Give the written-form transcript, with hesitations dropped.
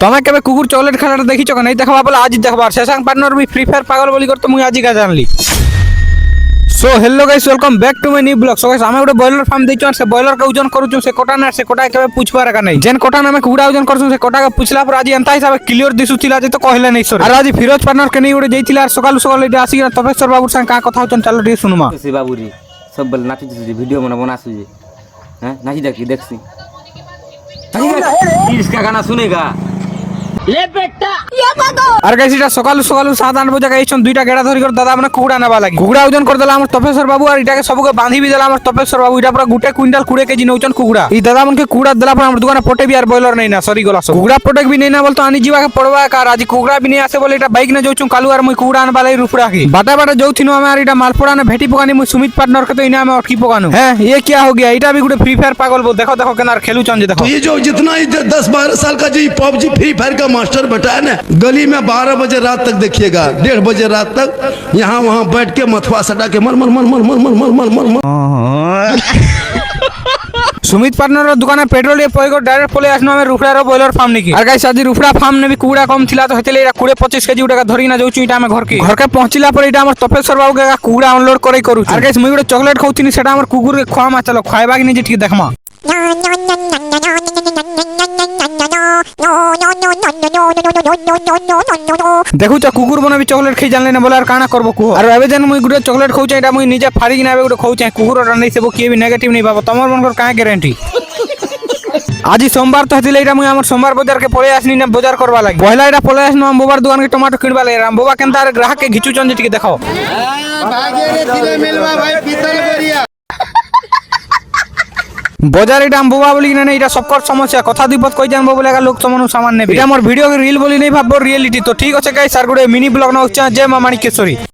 তুমি কেবে কুকুর চকলেট খেলাটা দেখিছ কেন? এই দেখবা বলে আজ দেখবার শেষাং পার্টনার বি ফ্রি ফায়ার পাগল বলি করতে মুই আজি কা জানলি। So hello guys, welcome back to my new blog. So guys, আমি গোটে ব্রয়লার ফার্ম ଦେଇଛୁ আর ସେ ବ୍ରୟଲର কে ওজন କରୁଛୁ। ସେ କୋଟା ନା ସେ କୋଟା କେବେ ପୁଛବାର ଏକା নাই। ଯେନ୍ କୋଟା ଆମେ କୁକୁଡ଼ା ଓଜନ କରୁଛୁ ସେ କୋଟା କେ ପୁଛଲା ପରେ ଆଜି ଏନ୍ତା ହିସାବରେ କ୍ଲିୟର ଦିସୁଥିଲା ଯେ ତ କହିଲେ নাই ସରି। আর ଆଜି ଫିରୋଜ ପାର୍ଟନର କେ ନେଇ ଗୋଟେ ଯାଇଥିଲା আর ସକାଳୁ ସକାଳୁ ଏଠି ଆସିକି ତପେଶ୍ୱର ବାବୁ ସାଙ୍ଗେ କାଁ କଥା ହଉଛନ୍ ଚାଲ ଟିକେ ଶୁଣମା। से बाबूरी सब बल नाची वीडियो मन बनासु जे हैं नाची देखी देखसी इसका गाना सुनेगा আর গাইস এটা সকালু সকালু 7-8 বজে গাইছন দুইটা গেড়া ধরি করে দাদা মানে কুকুড়া নেবা লাগি। কুকুড়া ওজন করে দিলা আমার তপেশ্বর বাবু আর এটাকে সবকে বাঁধি বি দিলা আমার তপেশ্বর বাবু। এটা পুরো গুটে কুইন্টাল 20 কেজি নউছন কুকুড়া। এই দাদা মনকে কুকুড়া দিলা পর আমার দোকানে পটে বি আর বয়লর নাই না সরি গলা। কুকুড়া পটে বি নাই না বলতো আনি जीवा के पड़वा कार आज कुकुड़ा भी नहीं आसे बोले এটা বাইক না যাউছু কালু আর মুই কুকুড়া আনবা লাই রুফড়া কি বাটা বাটা যাউছিনু আমি আর এটা মালপড়া না ভেটি পোকানি মুই সুমিত পার্টনার কে তো ইনা আমি অটকি পোকানু। হ্যাঁ ये क्या हो गया? এটা भी গুটে फ्री फायर पागल बोल। देखो देखो केनार खेलुचन जे देखो। तो ये जो जितना ही 10-12 साल का जो पबजी फ्री फायर का मास्टर बैठा है ना, गली में 12 बजे रात तक देखिएगा, 1:30 बजे रात तक यहाँ वहाँ बैठ के मथुआ सटा के मर मर मर मर मर मर मर मर मर সুমিত পার্টনার দোকানে পেট্রোল দিয়ে পয়গো ডাইরেক্ট পলে আসনো আমি রুফড়ার বয়লার ফার্ম নাকি। আর গাইস আজি রুফড়া ফার্ম নেবি কুকুড়া কম ছিলা তো হেতেলে এটা 20-25 কেজি টাকা ধরি না যাউছু। এটা আমি ঘরকে পৌঁছিলা পরে এটা আমার তপেশ্বর বাবু কে কুকুড়া আনলোড করে করুছি। আর গাইস মুই গোটে চকলেট খাউছিনি সেটা আমার কুকুরকে খোয়ামা। চলো খাইবা কি নিজে ঠিক দেখমা। দেখুছ কুকুর বনে চকলেট খাই জানলে না বলে আর কানা করবো কুহ। আর এবে যেন মুই গোটে চকলেট খাউছে এটা মুই নিজে ফাড়ি কিনা এবে গোটে খাউছে কুকুরটা নাই সেব কিয়ে বি নেগেটিভ নাই বাবা। তোমার মনকর কাঁ গ্যারান্টি? আজি সোমবার তো হেতিলে এটা মুই আমার সোমবার বাজার কে পড়ে আসনি না বাজার করবা লাগি। পয়লা এটা পড়ে আসনো আম বাবার দোকান কে টমেটো কিনবা লাগি। রাম বাবা কেনতা আর গ্রাহক কে ঘিচুচন যে টিকে দেখো। বাজার এটা আম বাবা বলি না এটা সবকর সমস্যা কথা দিবত কই জানবো বলে লোক তোমার সামান নেবে। এটা আমার ভিডিও রিল বলি নাই ভাববো রিয়েলিটি। তো ঠিক আছে গাইস, আর গোটে মিনি ব্লগ না হচ্ছে জয় মা মানিকেশ্বরী।